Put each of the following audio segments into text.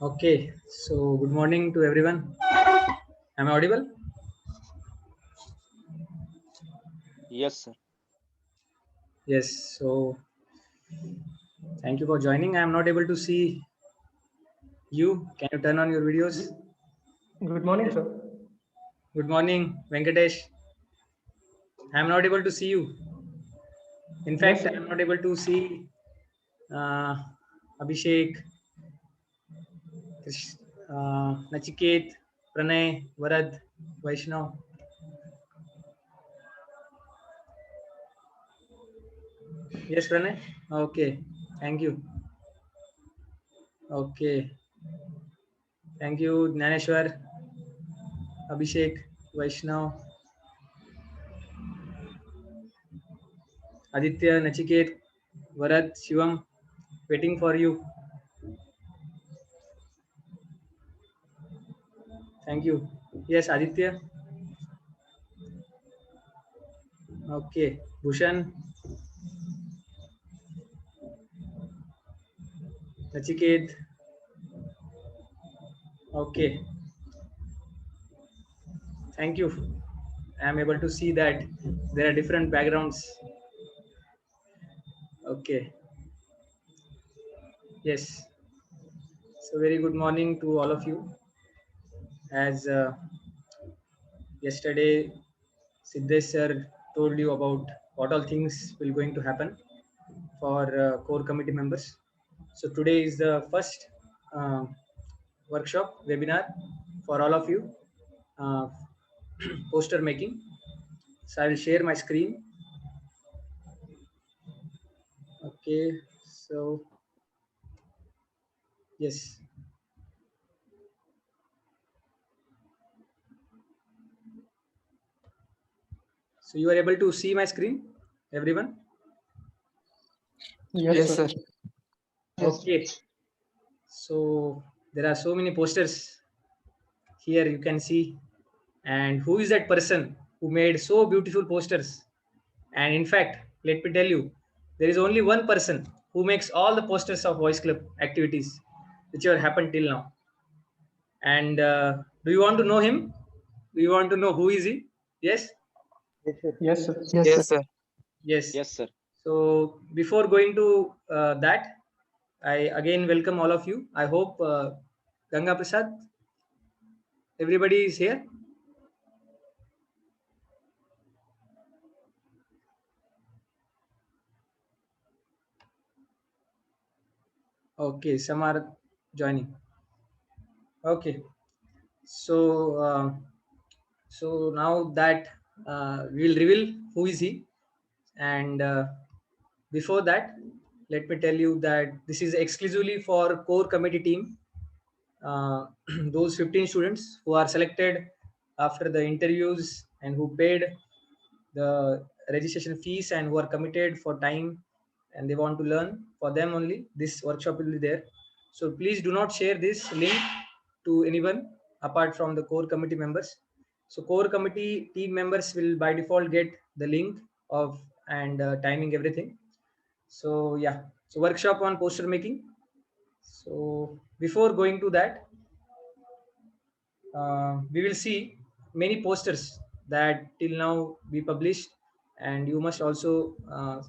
Okay, so good morning to everyone. Am I audible? Yes, sir. Yes, so thank you for joining. I am not able to see you. Can you turn on your videos? Good morning, sir. Good morning, Venkatesh. I am not able to see you. In Yes, fact, I sir. am not able to see uh, Abhishek, Nachiket, Pranay, Varad, Vaishnav. Yes, Pranay? Okay, thank you. Okay, thank you, Dnyaneshwar, Abhishek, Vaishnav, Aditya, Nachiket, Varad, Shivam, waiting for you. Thank you. Yes, Aditya. Okay. Bhushan, Nachiket. Okay. Thank you. I am able to see that there are different backgrounds. Okay. Yes. So very good morning to all of you. As yesterday Siddesh sir told you about what all things will going to happen for core committee members. So today is the first uh, workshop webinar for all of you, uh, poster making. So I will share my screen. Okay. So yes. So you are able to see my screen, everyone? Yes, Yes, sir. sir. Okay. So there are so many posters here you can see. And who is that person who made so beautiful posters? And in fact, let me tell you, there is only one person who makes all the posters of Voice Club activities which have happened till now. And do you want to know him? Do you want to know who is he? Yes? Yes, sir. Yes, sir. Yes. Yes, sir. So before going to that, I again welcome all of you. I hope Ganga Prasad, everybody is here. Okay, some are joining. Okay, so so now that we will reveal who is he, and before that, let me tell you that this is exclusively for core committee team. Those 15 students who are selected after the interviews and who paid the registration fees and who are committed for time and they want to learn, for them only this workshop will be there. So please do not share this link to anyone apart from the core committee members. So core committee team members will by default get the link of and timing everything. So yeah, so workshop on poster making. So before going to that, we will see many posters that till now we published, and you must also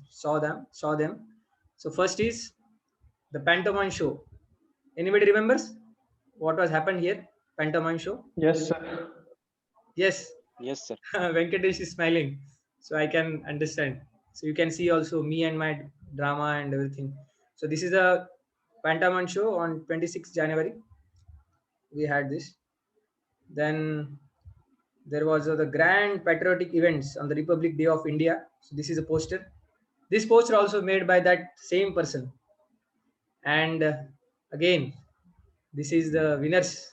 saw them. So first is the pantomime show. Anybody remembers what was happened here? Pantomime show. Yes, sir. Yes. Yes, sir. Venkatesh is smiling, so I can understand. So you can see also me and my drama and everything. So this is a pantomime show on 26th January. We had this. Then there was the grand patriotic events on the Republic Day of India. So this is a poster. This poster also made by that same person. And again, this is the winners.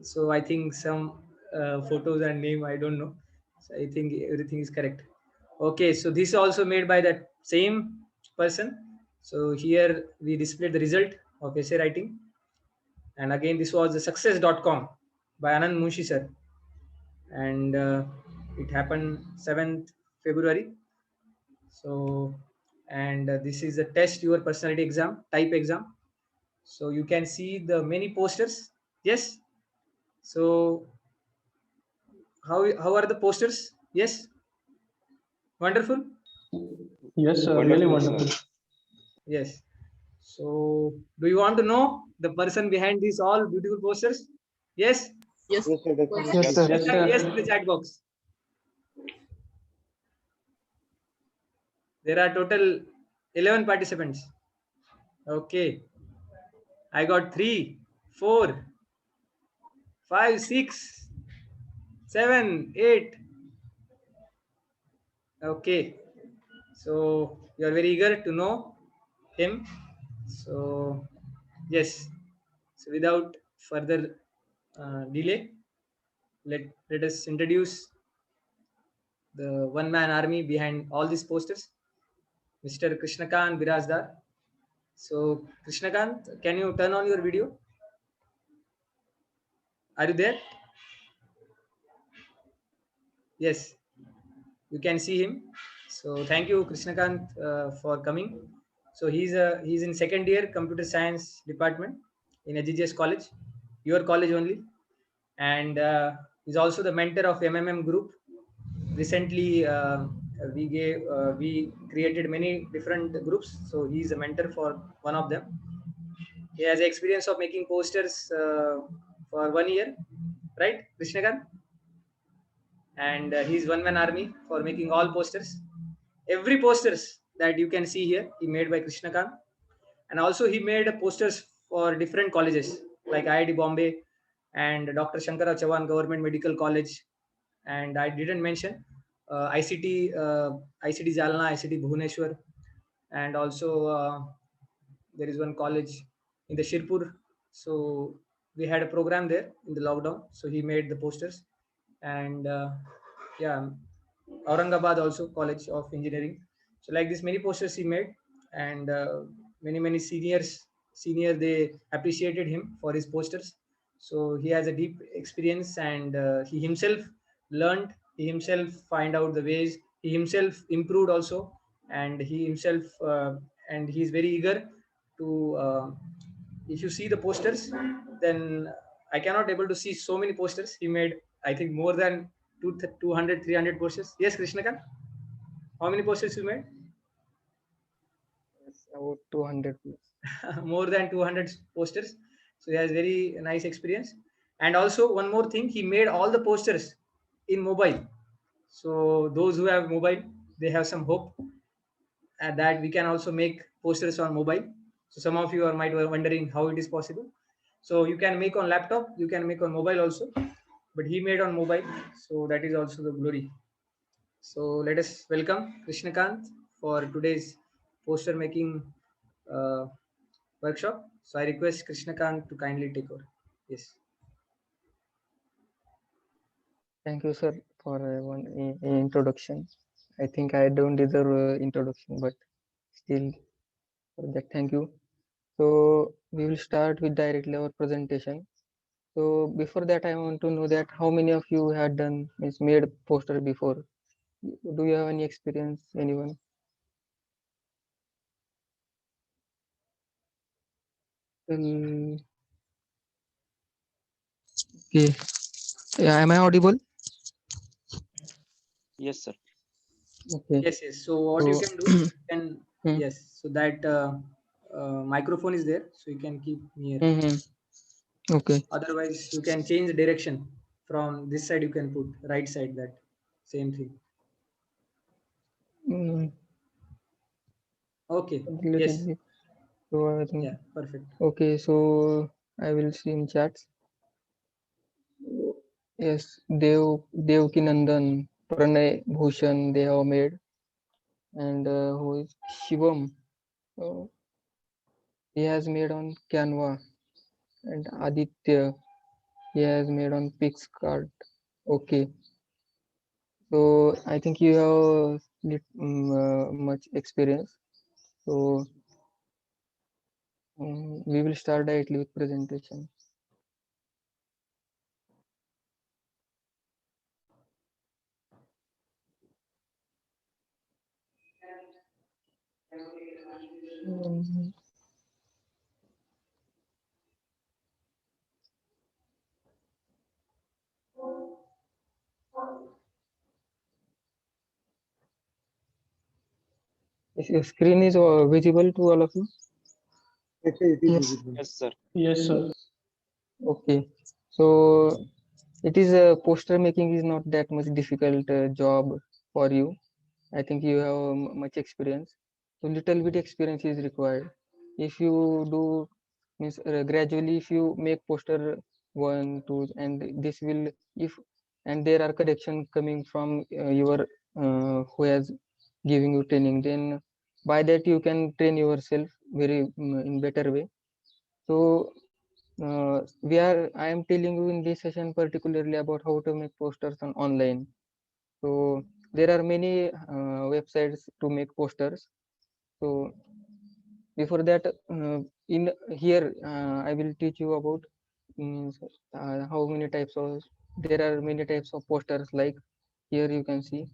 So I think some photos and name I don't know. So I think everything is correct. Okay, so this is also made by that same person. So here we displayed the result of essay writing. And again, this was the success.com by Anand Munshi sir. And it happened 7th February. So and this is a test your personality exam type exam. So you can see the many posters. Yes. So how are the posters? Yes. Wonderful. Yes, sir. Really Wonderful, wonderful. sir. Yes. So do you want to know the person behind these all beautiful posters? Yes. Yes, Yes, sir, definitely. Yes, Yes, sir. sir. Yes, Type yes sir. in the chat box. There are total 11 participants. Okay. I got 3, 4, 5, 6, 7, 8. Okay. So you are very eager to know him. So yes. So without further delay, let us introduce the one man army behind all these posters, Mr. Krishnakant Birazdar. So Krishnakant, can you turn on your video? Are you there? Yes, you can see him. So thank you, Krishnakant, for coming. So he's in second year computer science department in HGS college, your college only, and he's also the mentor of MMM group. Recently, we created many different groups. So he's a mentor for one of them. He has experience of making posters for 1 year, right, Krishnakant? And he's one man army for making all posters. Every posters that you can see here, he made by Krishnakant, and also he made posters for different colleges like IIT Bombay and Dr. Shankara Chavan Government Medical College, and I didn't mention ICT Jalna, ICT Bhubaneswar, and also there is one college in the Shirpur. So we had a program there in the lockdown. So he made the posters, and yeah, Aurangabad also College of Engineering. So like this, many posters he made, and many senior they appreciated him for his posters. So he has a deep experience, and he himself learned. He himself find out the ways. He himself improved also, and he himself and he is very eager to. If you see the posters, then I cannot able to see so many posters. He made, I think, more than 200, 300 posters. Yes, Krishnakant, how many posters you made? Yes, about 200 plus. More than 200 posters. So he has very nice experience. And also one more thing, he made all the posters in mobile. So those who have mobile, they have some hope that we can also make posters on mobile. So some of you are might be wondering how it is possible. So you can make on laptop, you can make on mobile also, but he made on mobile. So that is also the glory. So let us welcome Krishnakant for today's poster making uh, workshop. So I request Krishnakant to kindly take over. Yes. Thank you, sir, for one introduction. I think I don't deserve introduction, but still, for that, thank you. So we will start with directly our presentation. So before that, I want to know that how many of you had done means made poster before? Do you have any experience? Anyone? Um, okay. Yeah, am I audible? Yes, sir. Okay. Yes, yes. So what you So can do, you can hmm, yes. So that microphone is there, so you can keep near. hmm, okay. Otherwise, you can change the direction from this side. You can put right side. That same thing. Mm, Okay. let it Yes. be. So I think Yeah. Perfect. okay. So I will see in chats. Yes, Devki Nandan, Pranay Bhushan they have made, and who is Shivam? Uh, he has made on Canva, and Aditya he has made on PixCart. Okay, so I think you have much experience. So we will start directly with presentation. Mm, Is your screen is visible to all of you? Okay, it is Yes. visible. Yes, sir. Yes, sir. Okay. So it is poster making is not that much difficult job for you. I think you have much experience. So little bit experience is required. If you do means gradually, if you make poster one, two, and this will if and there are correction coming from your who has giving you training, then by that you can train yourself very in better way. So I am telling you in this session particularly about how to make posters on online. So there are many websites to make posters. So before that, in here I will teach you about means how many types of there are many types of posters. Like here you can see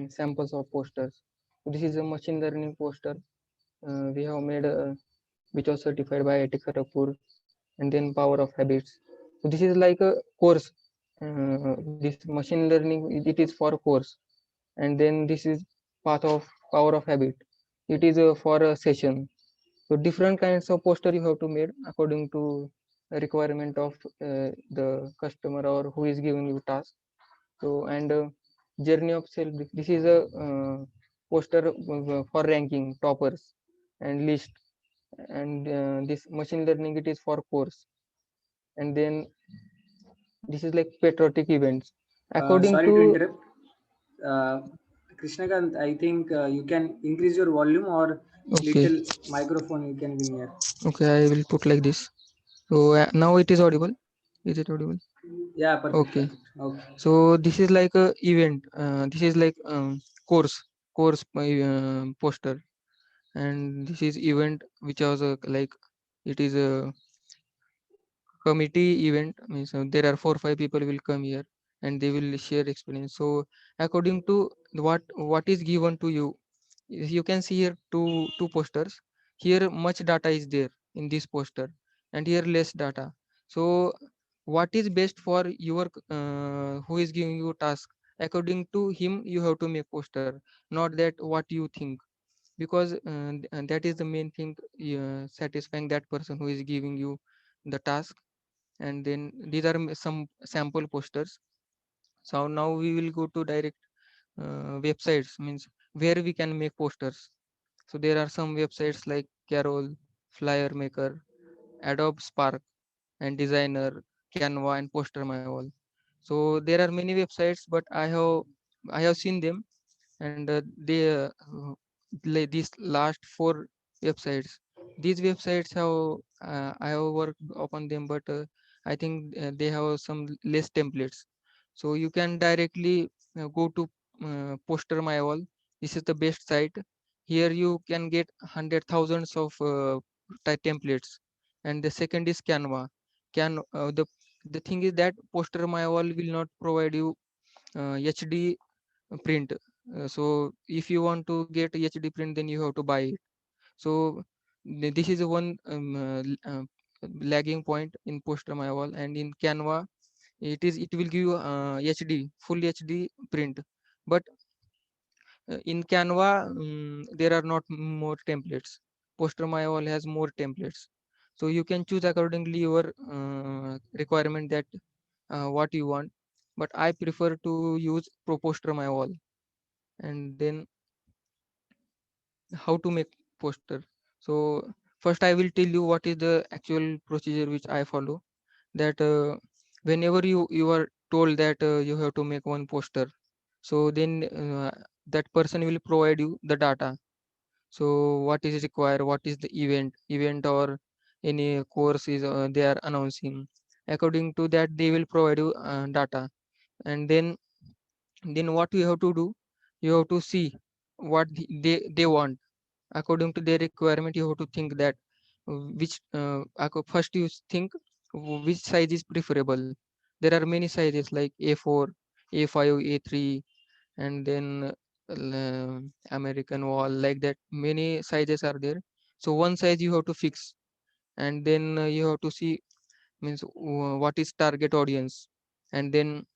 samples of posters. So this is a machine learning poster we have made, which was certified by IIT Kharagpur, and then Power of Habits. So this is like a course. This machine learning it is for course, and then this is path of Power of Habit. It is for a session. So different kinds of poster you have to make according to requirement of the customer or who is giving you task. So and journey of self. This is a poster for ranking toppers and list, and this machine learning it is for course, and then this is like patriotic events according Sorry to to. interrupt. Uh, Krishnakant, I think you can increase your volume or Okay, little microphone you can be near. okay, I will put like this. So now it is audible. Is it audible? Yeah, perfect, Okay. perfect. Okay. So this is like a event. This is like course poster, and this is event which was like it is a committee event. Means there are 4 5 people will come here and they will share experience. So according to what is given to you, you can see here two posters. Here much data is there in this poster, and here less data. So what is best for your who is giving you task, according to him you have to make poster, not that what you think, because that is the main thing satisfying that person who is giving you the task. And then these are some sample posters. So now we will go to direct websites, means where we can make posters. So there are some websites like Carol, Flyer Maker, Adobe Spark, and Designer, Canva, and Postermyall. So there are many websites, but I have seen them, and they like these last 4 websites. These websites have I have worked upon them, but I think they have some less templates. So you can directly go to Poster My Wall. This is the best site. Here you can get hundred thousands of templates. And the second is Canva. The thing is that Poster My Wall will not provide you HD print. So if you want to get HD print, then you have to buy it. So this is one lagging point in Poster My Wall. And in Canva it will give you HD full HD print, but in Canva there are not more templates. Poster My Wall has more templates, so you can choose accordingly your requirement, that what you want. But I prefer to use Poster My Wall. And then how to make poster. So first I will tell you what is the actual procedure which I follow. That whenever you are told that you have to make one poster, so then that person will provide you the data. So what is required, what is the event or any course is they are announcing. According to that they will provide you data. And then what you have to do, you have to see what they want. According to their requirement you have to think that first you think which size is preferable. There are many sizes like A4, A5, A3, and then American wall, like that. Many sizes are there. So one size you have to fix, and then you have to see means what is target audience, and then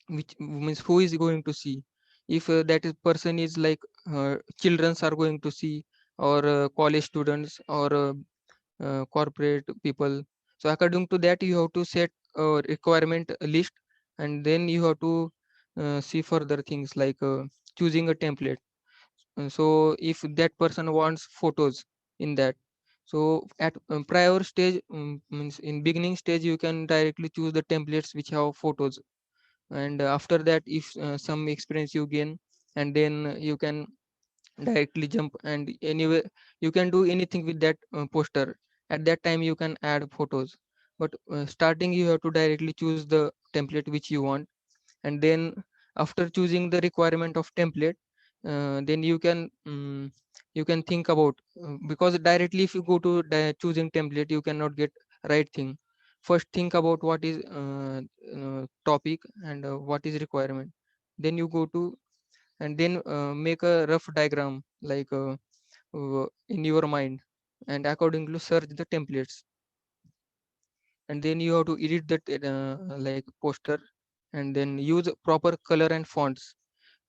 which means who is going to see. If person is like childrens are going to see, or college students, or corporate people. So according to that, you have to set a requirement list, and then you have to see further things like choosing a template. So if that person wants photos in that, so at prior stage, means in beginning stage, you can directly choose the templates which have photos, and after that, if some experience you gain, and then you can directly jump, and anyway you can do anything with that poster. At that time you can add photos, but starting you have to directly choose the template which you want, and then after choosing the requirement of template, then you can think about, because directly if you go to choosing template, you cannot get right thing. First think about what is topic, and what is requirement, then you go to, and then make a rough diagram like in your mind, and accordingly search the templates, and then you have to edit that like poster, and then use proper color and fonts.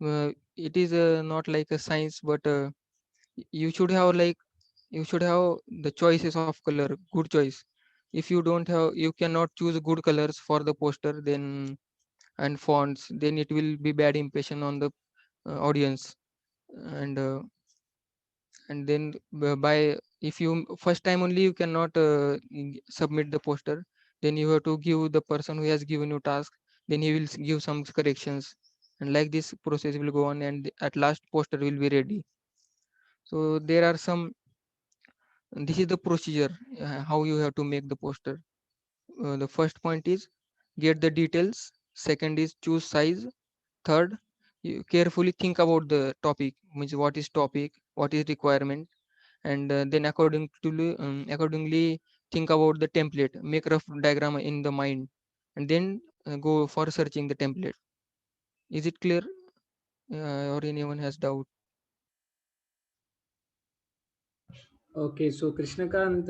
It is not like a science, but you should have like, you should have the choices of color, good choice. If you don't have, you cannot choose good colors for the poster, then and fonts, then it will be bad impression on the audience. And then by, if you first time only you cannot submit the poster, then you have to give the person who has given you task, then he will give some corrections, and like this process will go on, and at last poster will be ready. So there are some, this is the procedure, how you have to make the poster. The first point is get the details, second is choose size, third, you carefully think about the topic, means what is topic, what is requirement, and then accordingly think about the template, make rough diagram in the mind, and then go for searching the template. Is it clear, or anyone has doubt? Okay, so Krishnakant,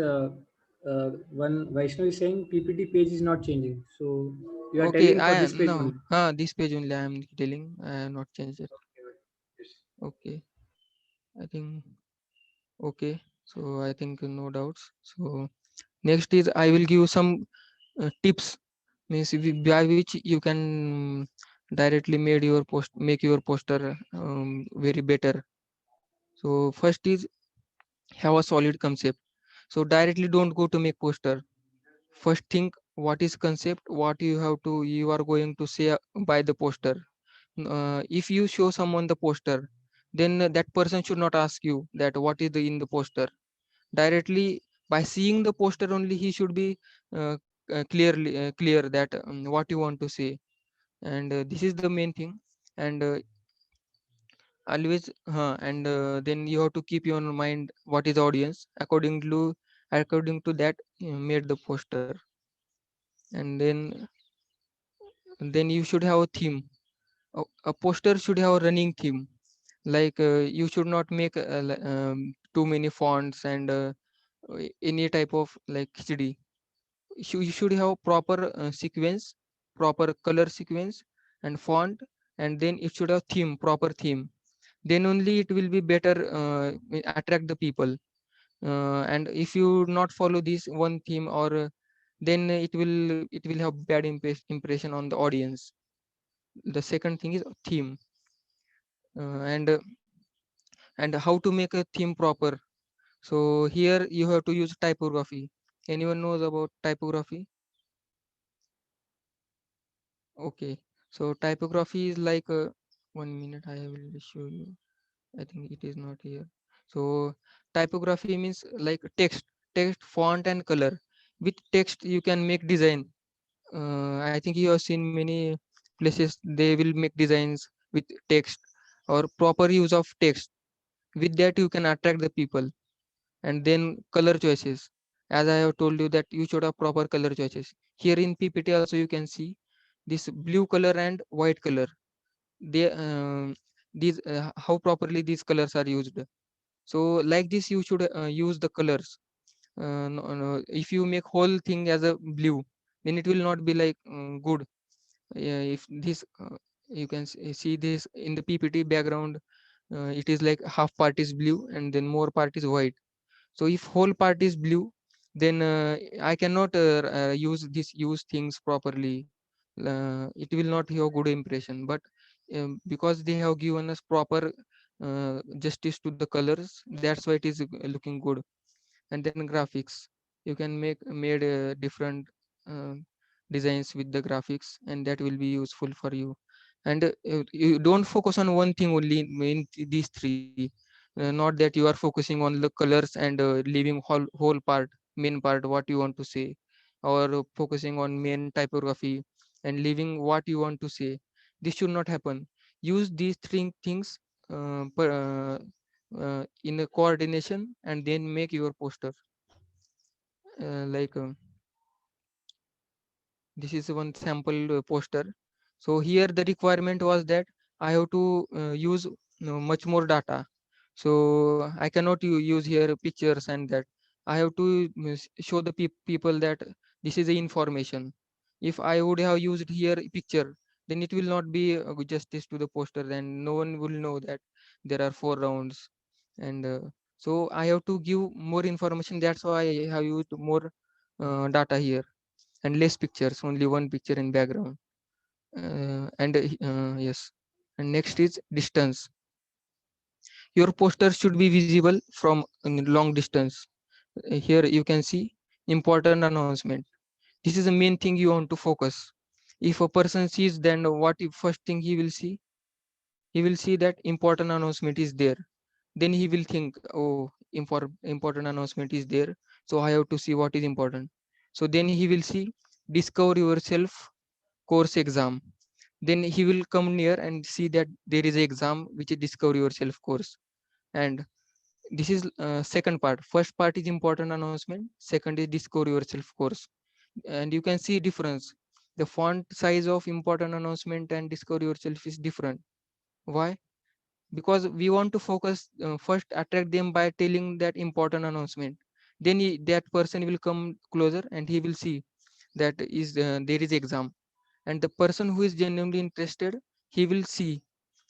one Vaishnav is saying PPT page is not changing. So you are Okay, telling I for this am page no, only. this page only I am telling, I have not changed it. Okay, I think, okay, so I think no doubts. So next is I will give some tips, means by which you can directly make your poster very better. So first is have a solid concept. So directly don't go to make poster. First think what is concept, what you are going to say by the poster. If you show someone the poster, then that person should not ask you that what is the in the poster. Directly by seeing the poster only, he should be uh, clear that what you want to say, and this is the main thing. And always and then you have to keep your mind what is the audience, according to that made the poster. And then you should have a theme. A poster should have a running theme, like you should not make too many fonts and any type of like HD. You should have proper sequence, proper color sequence and font, and then it should have theme, proper theme. Then only it will be better, attract the people. And if you not follow this one theme, or then it will have bad impression on the audience. The second thing is theme, and how to make a theme proper. So here you have to use typography. Anyone knows about typography? Okay, so typography is like 1 minute, I will show you. I think it is not here. So typography means like text, font and color. With text you can make design. I think you have seen many places they will make designs with text, or proper use of text. With that you can attract the people. And then color choices. As I have told you that you should have proper color choices. Here in PPT also you can see this blue color and white color. They these how properly these colors are used. So like this you should use the colors. If you make whole thing as a blue, then it will not be like good. If this you can see this in the PPT background, it is like half part is blue and then more part is white. So if whole part is blue, then I cannot use things properly. It will not have good impression. But because they have given us proper justice to the colors, that's why it is looking good. And then graphics, you can make made different uh, designs with the graphics, and that will be useful for you. And you don't focus on one thing only in these three. Not that you are focusing on the colors and leaving whole part, main part, what you want to say, or focusing on main typography and leaving what you want to say. This should not happen. Use these three things in a coordination, and then make your poster. Like this is one sample poster. So here the requirement was that I have to use much more data. So I cannot use here pictures and that. I have to show the people that this is the information. If I would have used here picture, then it will not be justice to the poster, and no one will know that there are 4 rounds. And so I have to give more information. That's why I have used more data here, and less pictures, only one picture in background. And yes, and next is distance. Your poster should be visible from long distance. Here you can see important announcement. This is the main thing you want to focus. If a person sees, then what if first thing he will see? He will see that important announcement is there. Then he will think, oh, important announcement is there, so I have to see what is important. So then he will see discover yourself course exam. Then he will come near and see that there is an exam which is discover yourself course. And this is second part. First part is important announcement, second is discover yourself course. And you can see difference. The font size of important announcement and discover yourself is different. Why? Because we want to focus, first attract them by telling that important announcement. Then that person will come closer and he will see that is there is exam. And the person who is genuinely interested, he will see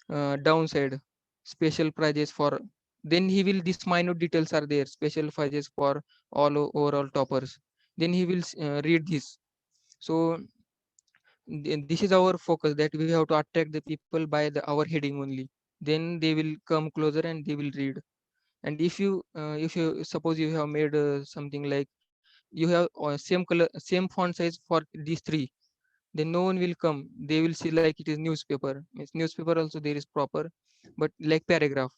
downside, special prizes for, then he will, this minute details are there, special prizes for all overall toppers. Then he will read this. So this is our focus, that we have to attract the people by our heading only. Then they will come closer and they will read. And if you suppose you have made something like you have same color, same font size for these three, then no one will come. They will see like it is newspaper. Means newspaper also there is proper, but like paragraph.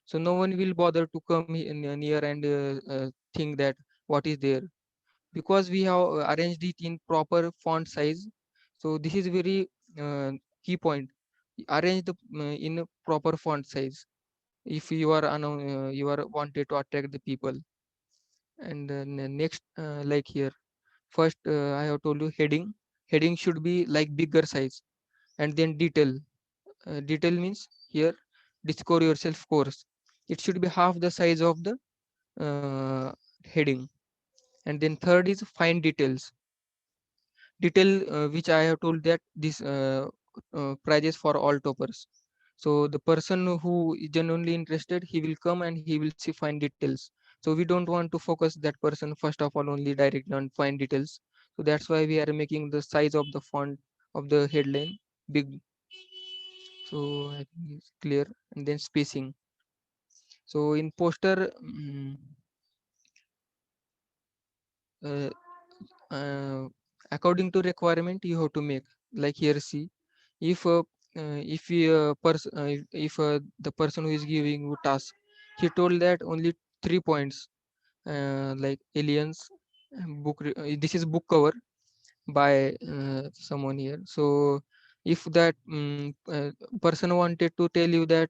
So no one will bother to come near and think that what is there, because we have arranged it in proper font size. So this is very key point. Arrange the in a proper font size if you are you are wanted to attract the people. And next, like here, first I have told you heading should be like bigger size. And then detail. Detail means here discover yourself course, it should be half the size of the uh, heading. And then third is find details. Detail which I have told that this prizes for all toppers. So the person who is genuinely interested, he will come and he will see find details. So we don't want to focus that person first of all only directly on find details. So that's why we are making the size of the font of the headline big. So I think it's clear. And then spacing. So in poster, uh, uh, according to requirement you have to make. Like here, see, if if we, if the person who is giving you task, he told that only 3 points, like aliens, this is book cover by someone here. So if that person wanted to tell you that,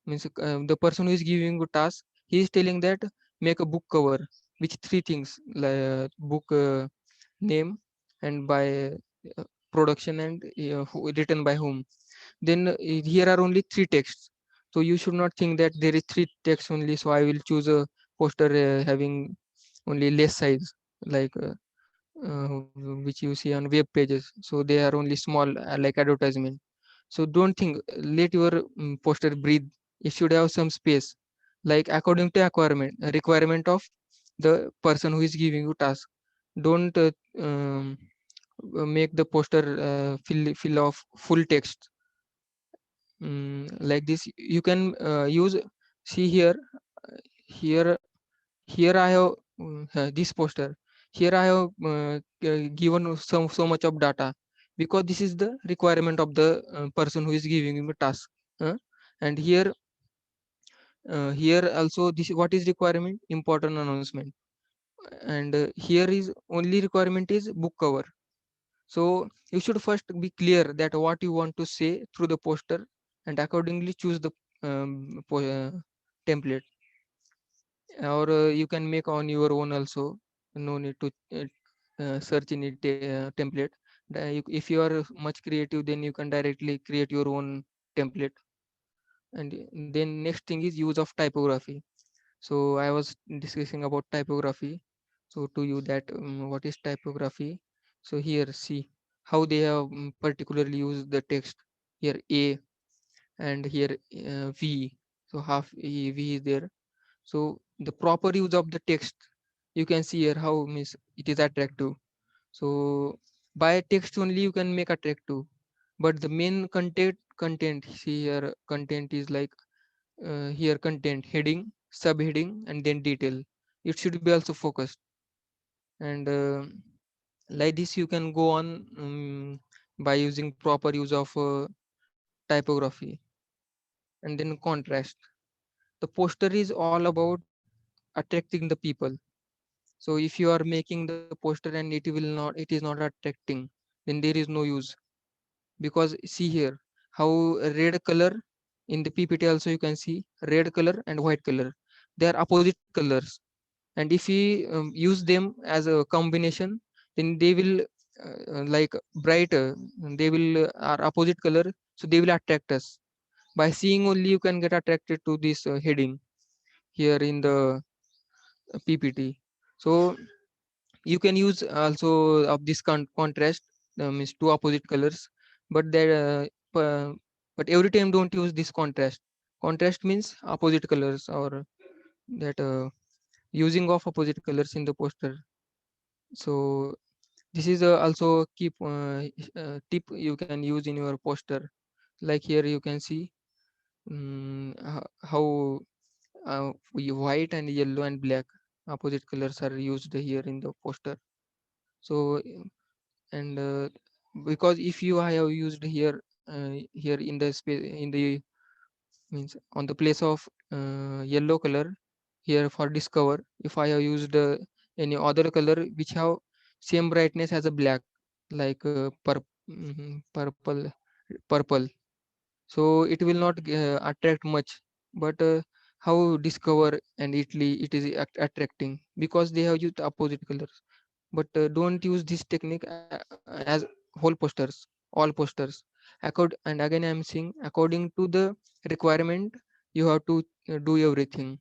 means the person who is giving you task, he is telling that make a book cover, which three things, like book name, and by production, and written by whom. Then here are only three texts. So you should not think that there is three text only, so I will choose a poster having only less size, like which you see on web pages. So they are only small, like advertisement. So don't think, let your poster breathe. It should have some space, like according to requirement of the person who is giving you task. Don't make the poster fill of full text. Like this you can use. See here, here here I have this poster. Here I have given so much of data, because this is the requirement of the person who is giving me task. uh, and here also, this what is requirement, important announcement. And here is only requirement is book cover. So you should first be clear that what you want to say through the poster, and accordingly choose the template. Or you can make on your own also. No need to search in it template. If you are much creative, then you can directly create your own template. And then next thing is use of typography. So I was discussing about typography. So to you that what is typography. So here see how they have particularly used the text. Here A, and here V. So half V is there. So the proper use of the text, you can see here how means it is attractive. So by text only you can make attractive, but the main content, see here, content is like here content, heading, subheading, and then detail. It should be also focused. And like this you can go on by using proper use of typography. And then contrast. The poster is all about attracting the people. So if you are making the poster and it is not attracting, then there is no use. Because see here how red color in the PPT also, you can see red color and white color, they are opposite colors. And if we use them as a combination, then they will like bright, they will are opposite color, so they will attract us. By seeing only you can get attracted to this heading here in the PPT. So you can use also of this contrast, means two opposite colors. But that but every time don't use this contrast. Contrast means opposite colors, or that using of opposite colors in the poster. So this is also keep tip you can use in your poster. Like here you can see how white and yellow and black opposite colors are used here in the poster. So and because if you have used here here in the space, in the means on the place of yellow color, here for discover, if I have used any other color which have same brightness as a black, like purple, purple, so it will not attract much. But how discover and italy it is attracting, because they have used opposite colors. But don't use this technique as whole posters, all posters. And again I am saying, according to the requirement, you have to do everything.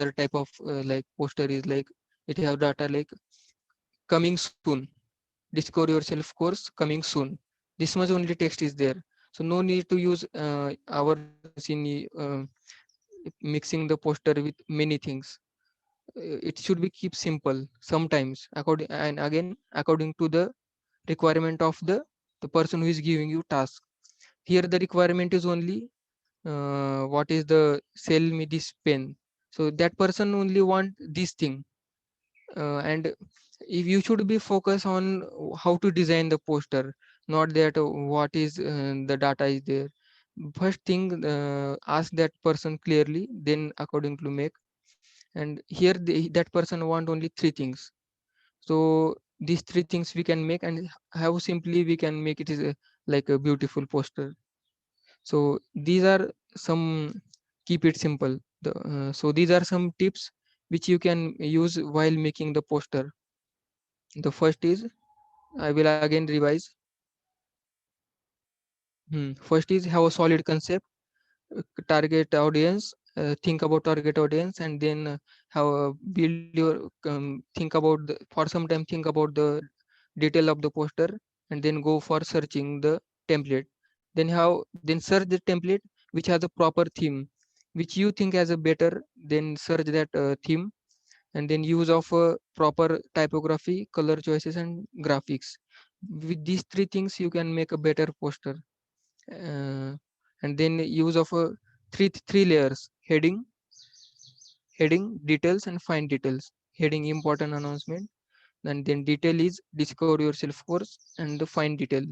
Other type of like poster is like, it have data like coming soon, discover yourself course coming soon. This much only text is there. So no need to use our things in mixing the poster with many things. It should be keep simple sometimes, according and again according to the requirement of the person who is giving you task. Here the requirement is only what is the sell me this pen. So that person only want this thing. And if you should be focused on how to design the poster, not that what is the data is there. First thing, ask that person clearly, then according to make. And here that person want only three things. So these three things we can make, and how simply we can make it is like a beautiful poster. So these are some, keep it simple. So these are some tips which you can use while making the poster. The first is, I will again revise. First is have a solid concept, target audience, think about target audience, and then have build your think about for some time, think about the detail of the poster, and then go for searching the template. Then search the template which has a proper theme, which you think as a better, then search that theme, and then use of proper typography, color choices, and graphics. With these three things you can make a better poster. uh, and then use of a three layers: heading, details, and fine details. Heading, important announcement, and then detail is discover yourself course, and the fine detail.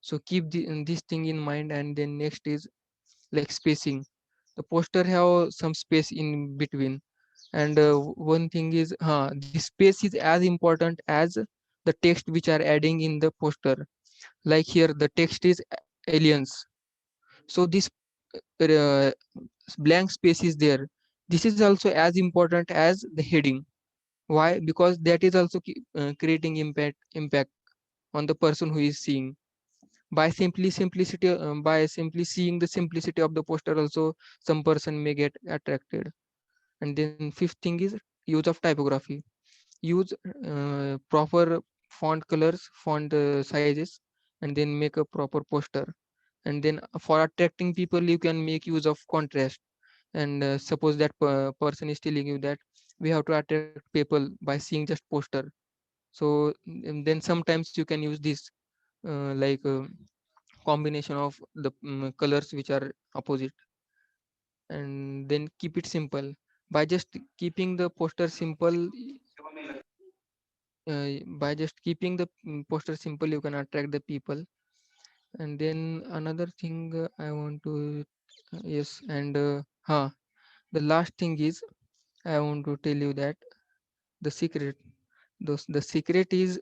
So keep this thing in mind. And then next is like spacing. The poster have some space in between, and one thing is the space is as important as the text which are adding in the poster. Like here the text is aliens, so this uh, blank space is there. This is also as important as the heading. Why? Because that is also creating impact on the person who is seeing. By simply seeing the simplicity of the poster also, some person may get attracted. And then fifth thing is use of typography. Use proper font colors, font sizes, and then make a proper poster. And then for attracting people you can make use of contrast. And suppose that person is telling you that we have to attract people by seeing just poster. So then sometimes you can use this like combination of the colors which are opposite. And then keep it simple. By just keeping the poster simple, by just keeping the poster simple, you can attract the people. And then another thing I want to yes, and the last thing is, I want to tell you that the secret, the secret is,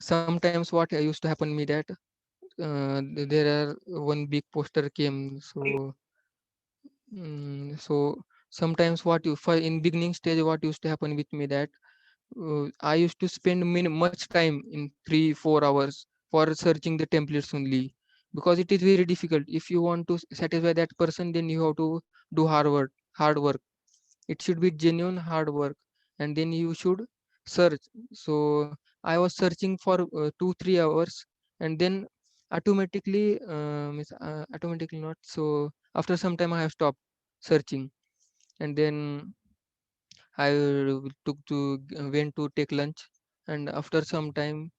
sometimes what used to happen me that there are one big poster came. So sometimes what you for in beginning stage, what used to happen with me that I used to spend much time in 3 4 hours for searching the templates only, because it is very difficult. If you want to satisfy that person, then you have to do hard work. It should be genuine hard work, and then you should search. So I was searching for 2 3 hours, and then automatically not. So after some time I have stopped searching, and then I went to take lunch. And after some time,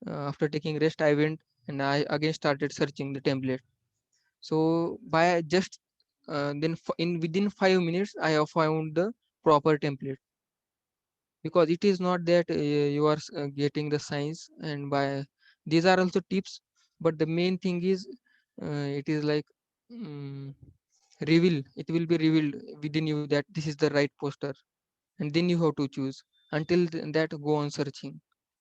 after taking rest, I went and I again started searching the template. So by just in within 5 minutes I have found the proper template. Because it is not that you are getting the science, and by these are also tips, but the main thing is it is like um, it will be revealed within you that this is the right poster, and then you have to choose. Until that, go on searching.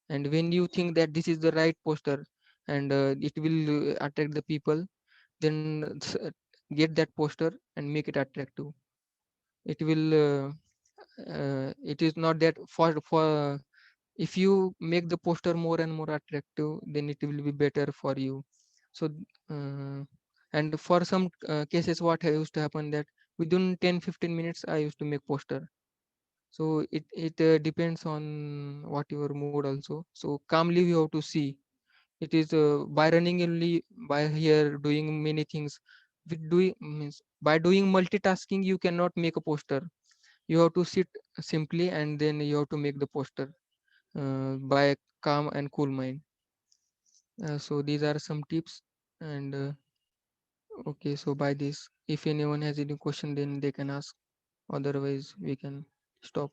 And when you think that this is the right poster, and it will attract the people, then get that poster and make it attractive. It will it is not that for if you make the poster more and more attractive, then it will be better for you. So uh, and for some cases what used to happen that within 10 15 minutes I used to make poster. So it depends on what your mood also. So calmly we have to see. It is by running only, by here doing many things, with doing means by doing multitasking you cannot make a poster. You have to sit simply, and then you have to make the poster by calm and cool mind. So these are some tips. And okay, so by this, if anyone has any question, then they can ask. Otherwise, we can stop.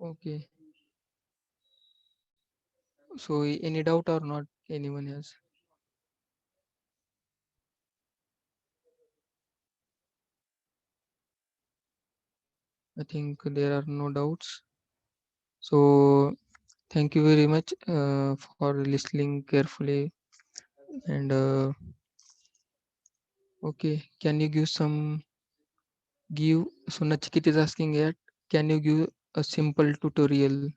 Okay. So any doubt or not? Anyone has? I think there are no doubts. So thank you very much for listening carefully. And okay, can you give so Nachikit is asking yet, can you give a simple tutorial?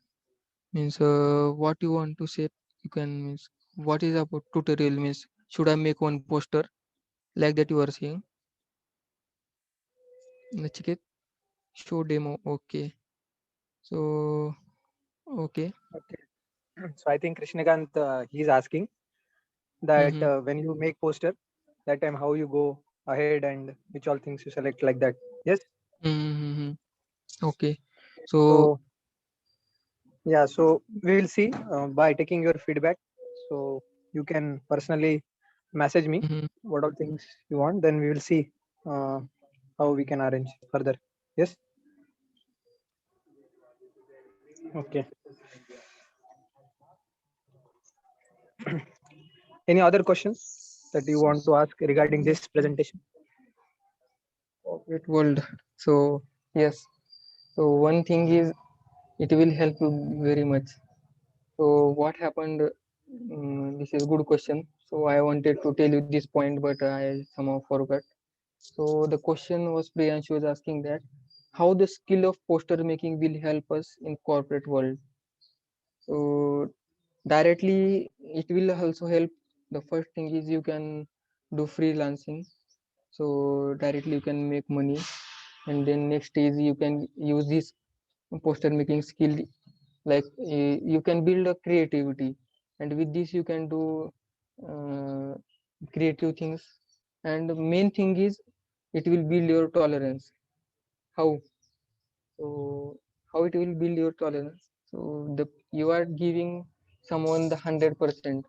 Means what you want to say, you can means what is about tutorial means should I make one poster like that you are saying? Nachiket, show demo. Okay. So okay. Okay. So I think Krishnakant, he's asking that Mm-hmm. when you make poster, that time how you go ahead and which all things you select like that. Yes. Mm-hmm. Okay. So So yeah, so we will see by taking your feedback. So you can personally message me mhm. what all things you want. Then we will see uh, how we can arrange further. Yes. Okay. Any other questions that you want to ask regarding this presentation? corporate world. So yes. So one thing is it will help you very much. So what happened? This is good question. So I wanted to tell you this point, but I somehow forgot. So the question was Priyanshu was asking that how the skill of poster making will help us in corporate world. So directly it will also help. The first thing is you can do freelancing. So directly you can make money, and then next is you can use this poster making skill like you can build a creativity, and with this you can do uh, creative things. And the main thing is it will build your tolerance. How? So how it will build your tolerance? So the you are giving someone the 100%,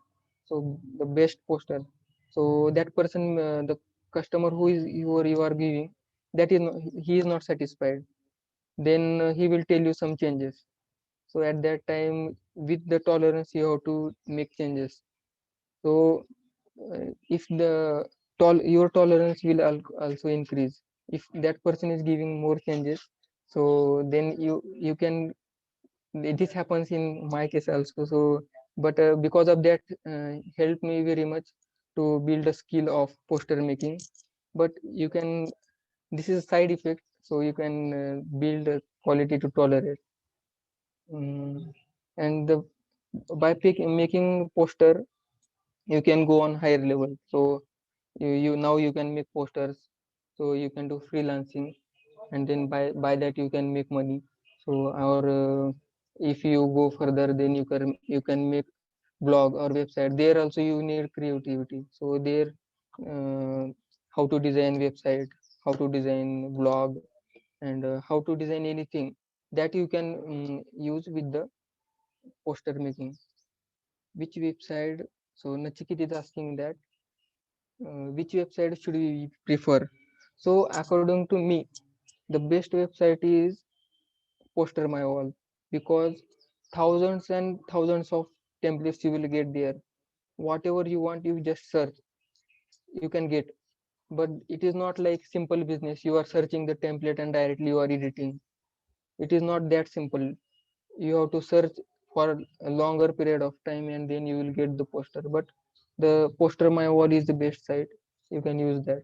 so the best poster. So that person, the customer who is you are giving, that is not, he is not satisfied. Then he will tell you some changes. So at that time, with the tolerance, you have to make changes. So if the your tolerance will also increase. If that person is giving more changes, so then you can. This happens in my case also. So, but because of that, helped me very much to build a skill of poster making. But you can. This is a side effect. So you can build a quality to tolerate. And by making poster, you can go on higher level. So you now you can make posters, so you can do freelancing, and then by that you can make money. So or if you go further, then you can make blog or website. There also you need creativity. So there uh, how to design website, how to design blog, and how to design anything that you can use with the poster making. Which website? So Nachikit is asking that which website should we prefer? So according to me, the best website is Poster My Wall, because thousands and thousands of templates you will get there. Whatever you want, you just search, you can get. But it is not like simple business. You are searching the template and directly you are editing. It is not that simple. You have to search for a longer period of time and then you will get the poster. But the Poster My Wall is the best site. You can use that.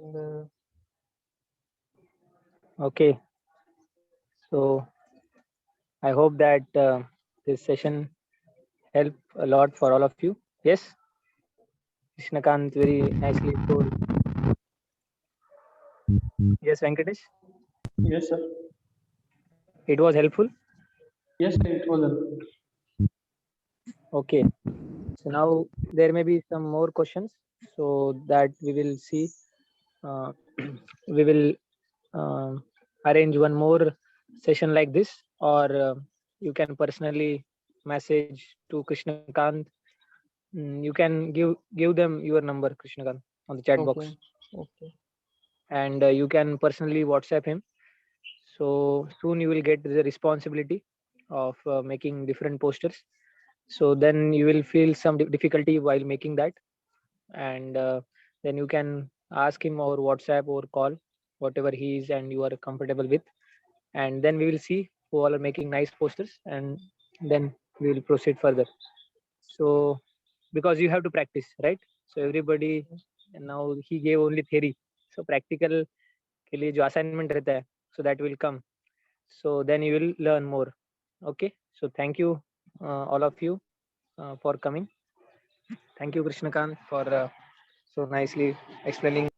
And, Okay. So I hope that this session helped a lot for all of you. Yes. Krishnakant very nicely told. Yes, Venkatesh. Yes, sir. It was helpful. Yes, sir, it was a Okay. So now there may be some more questions, so that we will see. Uh, we will arrange one more session like this, or you can personally message to Krishnakant. You can give them your number, Krishnakant, on the chat box, okay. Okay. and you can personally WhatsApp him. So soon you will get the responsibility of making different posters. So then you will feel some difficulty while making that, and then you can ask him over WhatsApp or call. whatever he is and you are comfortable with, and then we will see who all are making nice posters, and then we will proceed further. So because you have to practice, right? So everybody, and now he gave only theory, so practical के लिए जो assignment रहता है, so that will come, so then you will learn more. Okay, so thank you all of you for coming. Thank you Krishnakant for so nicely explaining.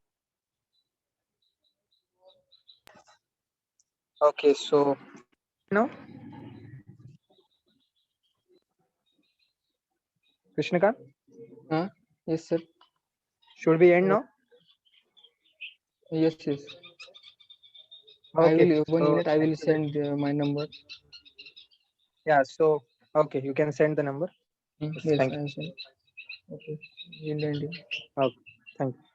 Okay, so now Krishnakant, Yes, sir. should we end now? Yes, yes. I Okay, will 1 so minute. I will send my number. yeah, so okay, you can send the number. Yes, Thank I you. will send. Okay. We'll end it. Okay, thank you.